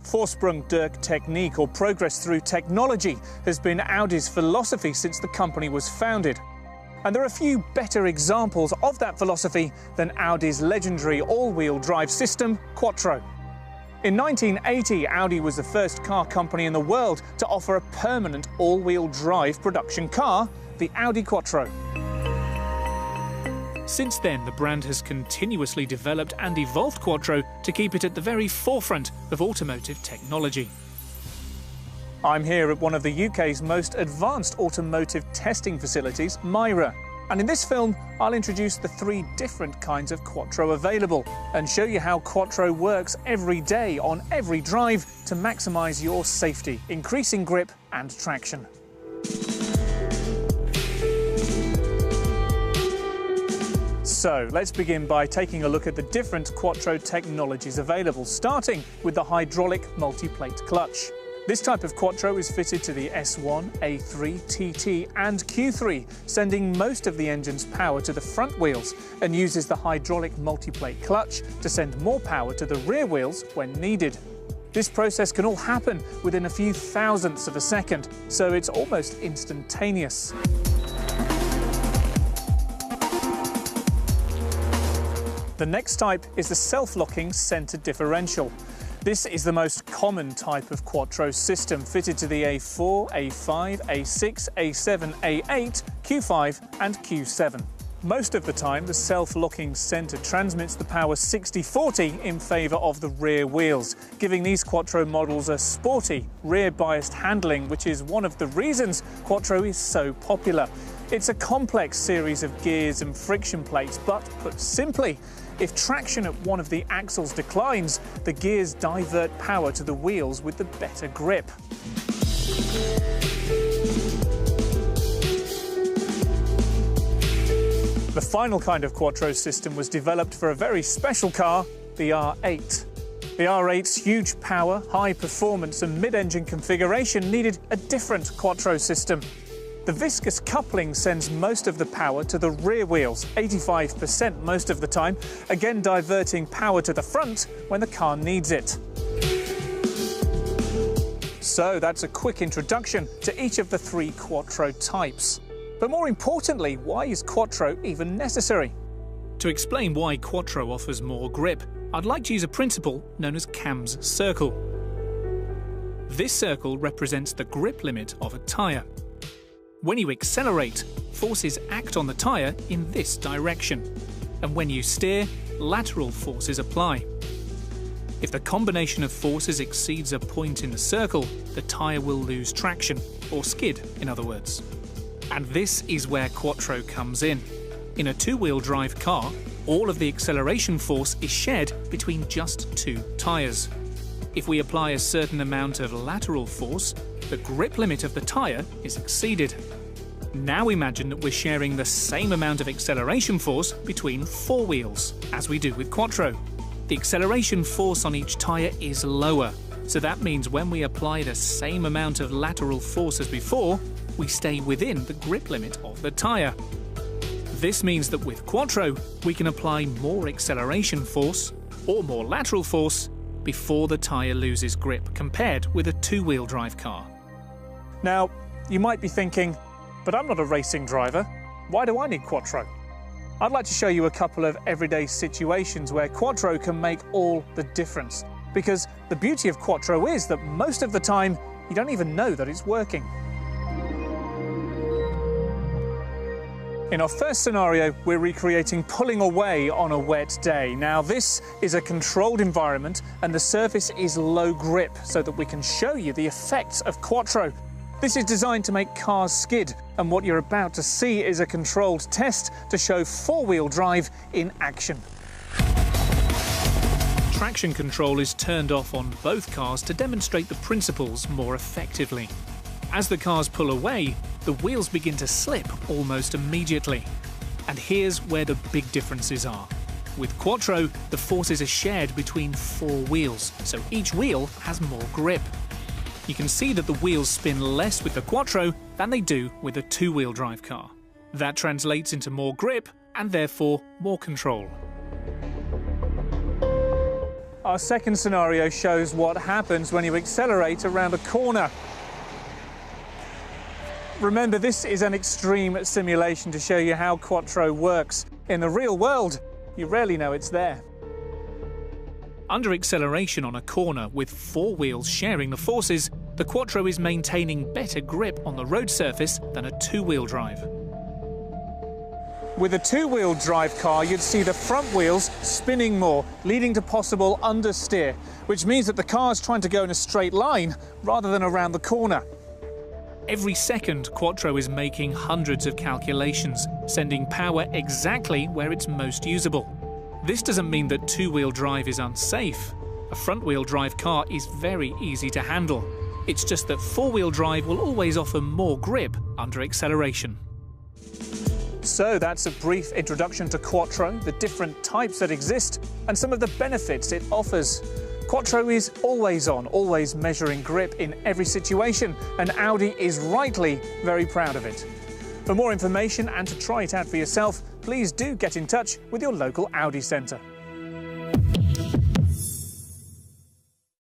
Vorsprung durch Technik, or progress through technology, has been Audi's philosophy since the company was founded. And there are few better examples of that philosophy than Audi's legendary all-wheel drive system, Quattro. In 1980, Audi was the first car company in the world to offer a permanent all-wheel drive production car, the Audi Quattro. Since then, the brand has continuously developed and evolved Quattro to keep it at the very forefront of automotive technology. I'm here at one of the UK's most advanced automotive testing facilities, Myra. And in this film, I'll introduce the 3 different kinds of Quattro available and show you how Quattro works every day on every drive to maximise your safety, increasing grip and traction. So let's begin by taking a look at the different Quattro technologies available, starting with the hydraulic multi-plate clutch. This type of Quattro is fitted to the S1, A3, TT and Q3, sending most of the engine's power to the front wheels, and uses the hydraulic multi-plate clutch to send more power to the rear wheels when needed. This process can all happen within a few thousandths of a second, so it's almost instantaneous. The next type is the self-locking centre differential. This is the most common type of Quattro system, fitted to the A4, A5, A6, A7, A8, Q5 and Q7. Most of the time, the self-locking centre transmits the power 60-40 in favour of the rear wheels, giving these Quattro models a sporty, rear-biased handling, which is one of the reasons Quattro is so popular. It's a complex series of gears and friction plates, but put simply, if traction at one of the axles declines, the gears divert power to the wheels with the better grip. The final kind of Quattro system was developed for a very special car, the R8. The R8's huge power, high performance and mid-engine configuration needed a different Quattro system. The viscous coupling sends most of the power to the rear wheels, 85% most of the time, again diverting power to the front when the car needs it. So that's a quick introduction to each of the 3 Quattro types. But more importantly, why is Quattro even necessary? To explain why Quattro offers more grip, I'd like to use a principle known as Cam's circle. This circle represents the grip limit of a tyre. When you accelerate, forces act on the tyre in this direction, and when you steer, lateral forces apply. If the combination of forces exceeds a point in the circle, the tyre will lose traction, or skid in other words. And this is where Quattro comes in. In a 2-wheel drive car, all of the acceleration force is shared between just 2 tyres. If we apply a certain amount of lateral force, the grip limit of the tyre is exceeded. Now imagine that we're sharing the same amount of acceleration force between 4 wheels, as we do with Quattro. The acceleration force on each tyre is lower, so that means when we apply the same amount of lateral force as before, we stay within the grip limit of the tyre. This means that with Quattro, we can apply more acceleration force or more lateral force before the tyre loses grip, compared with a 2-wheel drive car. Now, you might be thinking, but I'm not a racing driver. Why do I need Quattro? I'd like to show you a couple of everyday situations where Quattro can make all the difference. Because the beauty of Quattro is that most of the time, you don't even know that it's working. In our first scenario, we're recreating pulling away on a wet day. Now, this is a controlled environment and the surface is low grip so that we can show you the effects of Quattro. This is designed to make cars skid, and what you're about to see is a controlled test to show 4-wheel drive in action. Traction control is turned off on both cars to demonstrate the principles more effectively. As the cars pull away, the wheels begin to slip almost immediately. And here's where the big differences are. With Quattro, the forces are shared between 4 wheels, so each wheel has more grip. You can see that the wheels spin less with the Quattro than they do with a 2-wheel drive car. That translates into more grip and therefore more control. Our second scenario shows what happens when you accelerate around a corner. Remember, this is an extreme simulation to show you how quattro works. In the real world, you rarely know it's there. Under acceleration on a corner with four wheels sharing the forces, the quattro is maintaining better grip on the road surface than a two-wheel drive. With a two-wheel drive car, you'd see the front wheels spinning more, leading to possible understeer, which means that the car's trying to go in a straight line rather than around the corner. Every second, quattro is making hundreds of calculations, sending power exactly where it's most usable. This doesn't mean that two-wheel drive is unsafe. A front-wheel drive car is very easy to handle. It's just that four-wheel drive will always offer more grip under acceleration. So that's a brief introduction to quattro, the different types that exist, and some of the benefits it offers. Quattro is always on, always measuring grip in every situation, and Audi is rightly very proud of it. For more information and to try it out for yourself, please do get in touch with your local Audi centre.